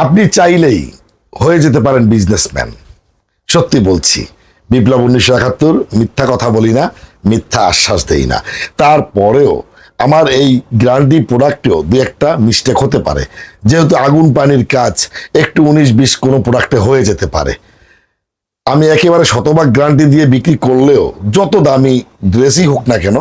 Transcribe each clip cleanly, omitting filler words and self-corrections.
আপনি চাইলেই হয়ে যেতে পারেন বিজনেসম্যান। সত্যি বলছি, বিপ্লব 1971, মিথ্যা কথা বলি না, মিথ্যা আশ্বাস দেই না। তারপরেও আমার এই গ্যারান্টি প্রোডাক্টেও দু একটা মিস্টেক হতে পারে, যেহেতু আগুন পানির কাজ, একটু 19-20 কোনো প্রোডাক্টে হয়ে যেতে পারে। আমি একেবারে শতভাগ গ্যারান্টি দিয়ে বিক্রি করলেও যত দামি ড্রেসই হোক না কেন,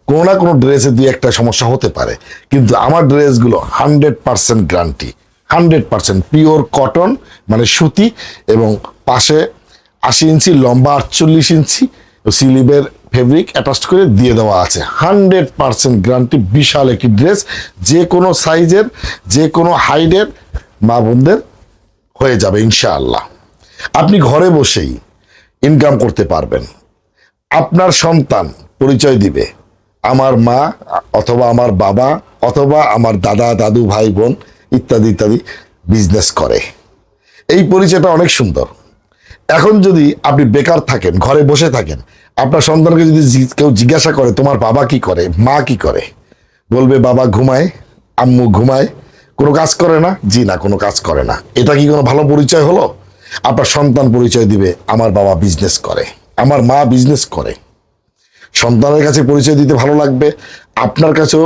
কোনো না কোনো ড্রেসে দিয়ে একটা সমস্যা হতে পারে। কিন্তু আমার ড্রেসগুলো 100% গ্যারান্টি, 100% পিওর কটন, মানে সুতি, এবং পাশে 80 ইঞ্চি লম্বা, 48 ইঞ্চি স্লিভের ফেব্রিক অ্যাটাচ করে দিয়ে দেওয়া আছে। 100% গ্যারান্টি। বিশাল একটি ড্রেস, যে কোনো সাইজের, যে কোনো হাইটের মা বোনদের হয়ে যাবে ইনশাআল্লাহ। আপনি ঘরে বসেই ইনকাম করতে পারবেন। আপনার সন্তান পরিচয় দিবে আমার মা অথবা আমার বাবা অথবা আমার দাদা, দাদু, ভাই, বোন ইত্যাদি ইত্যাদি বিজনেস করে। এই পরিচয়টা অনেক সুন্দর। এখন যদি আপনি বেকার থাকেন, ঘরে বসে থাকেন, আপনার সন্তানকে যদি কেউ জিজ্ঞাসা করে তোমার বাবা কি করে, মা কি করে, বলবে বাবা ঘুমায়, আম্মু ঘুমায়, কোনো কাজ করে না। জি না, কোনো কাজ করে না। এটা কি কোনো ভালো পরিচয় হলো? আপনার সন্তান পরিচয় দিবে আমার বাবা বিজনেস করে, আমার মা বিজনেস করে। সন্তানের কাছে পরিচয় দিতে ভালো লাগবে, আপনার কাছেও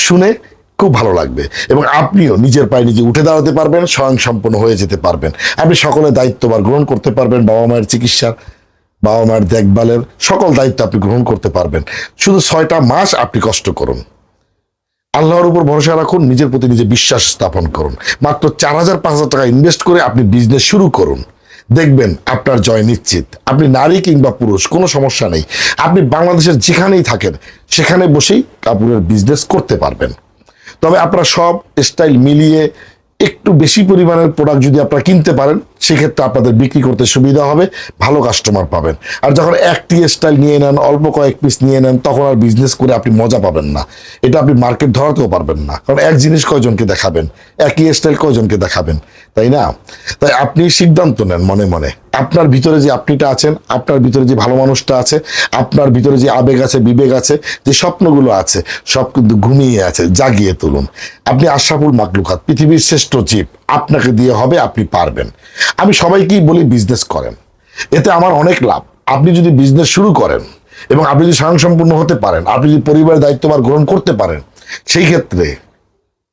শুনে খুব ভালো লাগবে, এবং আপনিও নিজের পায়ে নিজে উঠে দাঁড়াতে পারবেন, স্বয়ংসম্পন্ন হয়ে যেতে পারবেন। আপনি সকলের দায়িত্বভার গ্রহণ করতে পারবেন, বাবা মায়ের চিকিৎসার, বাবা মায়ের দেখভালের সকল দায়িত্ব আপনি গ্রহণ করতে পারবেন। শুধু 6টা মাস আপনি কষ্ট করুন, আল্লাহর উপর ভরসা রাখুন, নিজের প্রতি নিজে বিশ্বাস স্থাপন করুন। মাত্র 4,000-5,000 টাকা ইনভেস্ট করে আপনি বিজনেস শুরু করুন, দেখবেন আপনার জয় নিশ্চিত। আপনি নারী কিংবা পুরুষ কোনো সমস্যা নেই, আপনি বাংলাদেশের যেখানেই থাকেন সেখানে বসেই কাপড়ের বিজনেস করতে পারবেন। তবে আপনারা সব স্টাইল মিলিয়ে একটু বেশি পরিমাণের প্রোডাক্ট যদি আপনারা কিনতে পারেন, সেক্ষেত্রে আপনাদের বিক্রি করতে সুবিধা হবে, ভালো কাস্টমার পাবেন। আর যখন একটি স্টাইল নিয়ে নেন, অল্প কয়েক পিস নিয়ে নেন, তখন আর বিজনেস করে আপনি মজা পাবেন না। এটা আপনি মার্কেট ধরাতেও পারবেন না, কারণ এক জিনিস কয়জনকে দেখাবেন, একই স্টাইল কয়জনকে দেখাবেন, তাই না? তাই আপনি সিদ্ধান্ত নেন মনে মনে, আপনার ভিতরে যে আপনিটা আছেন, আপনার ভিতরে যে ভালো মানুষটা আছে, আপনার ভিতরে যে আবেগ আছে, বিবেক আছে, যে স্বপ্নগুলো আছে, সব কিন্তু ঘুমিয়ে আছে, জাগিয়ে তুলুন। আপনি আশরাফুল মাখলুকাত, পৃথিবীর শ্রেষ্ঠ জীব, আপনাকে দিয়ে হবে, আপনি পারবেন। আমি সবাইকেই বলি বিজনেস করেন, এতে আমার অনেক লাভ। আপনি যদি বিজনেস শুরু করেন এবং আপনি যদি স্বয়ংসম্পূর্ণ হতে পারেন, আপনি যদি পরিবারের দায়িত্বভার গ্রহণ করতে পারেন, সেই ক্ষেত্রে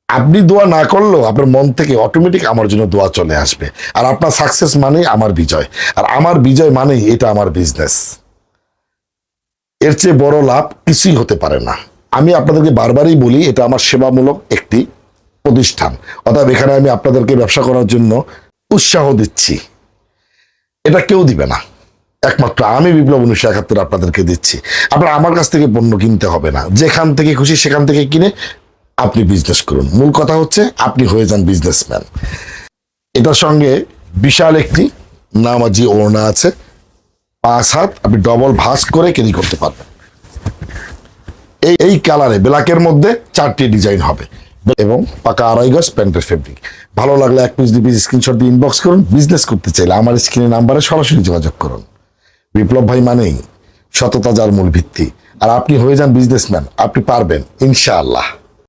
আপনি দোয়া না করলেও আপনার মন থেকে অটোমেটিক আমার জন্য দোয়া চলে আসবে। আর আপনার সাকসেস মানেই আমার বিজয়, আর আমার বিজয় মানেই এটা আমার বিজনেস। এর চেয়ে বড় লাভ কিছুই হতে পারে না। আমি আপনাদেরকে বারবারই বলি, এটা আমার সেবামূলক একটি প্রতিষ্ঠান, অর্থাৎ এখানে আমি আপনাদেরকে ব্যবসা করার জন্য উৎসাহ দিচ্ছি। এটা কেউ দিবে না, একমাত্র আমি বিপ্লব 1971 আপনাদেরকে দিচ্ছি। আপনার আমার কাছ থেকে পণ্য কিনতে হবে না, যেখান থেকে খুশি সেখান থেকে কিনে আপনি বিজনেস করুন। মূল কথা হচ্ছে আপনি হয়ে যান বিজনেসম্যান। এটার সঙ্গে বিশাল একটি নামাজি ওড়না আছে, 5 হাত, আপনি ডবল ভাঁজ করে ক্যারি করতে পারবেন। এই কালারে ব্ল্যাকের মধ্যে 4টি ডিজাইন হবে, এবং পাকা 2.5 গজ প্যান্টের ফেব্রিক। ভালো লাগলে 1 পিস 2 পিস স্ক্রিনশট দিয়ে ইনবক্স করুন। বিজনেস করতে চাইলে আমার স্ক্রিনে নাম্বারে সরাসরি যোগাযোগ করুন। বিপ্লব ভাই মানেই সততা, যার মূল ভিত্তি। আর আপনি হয়ে যান বিজনেসম্যান, আপনি পারবেন ইনশাআল্লাহ।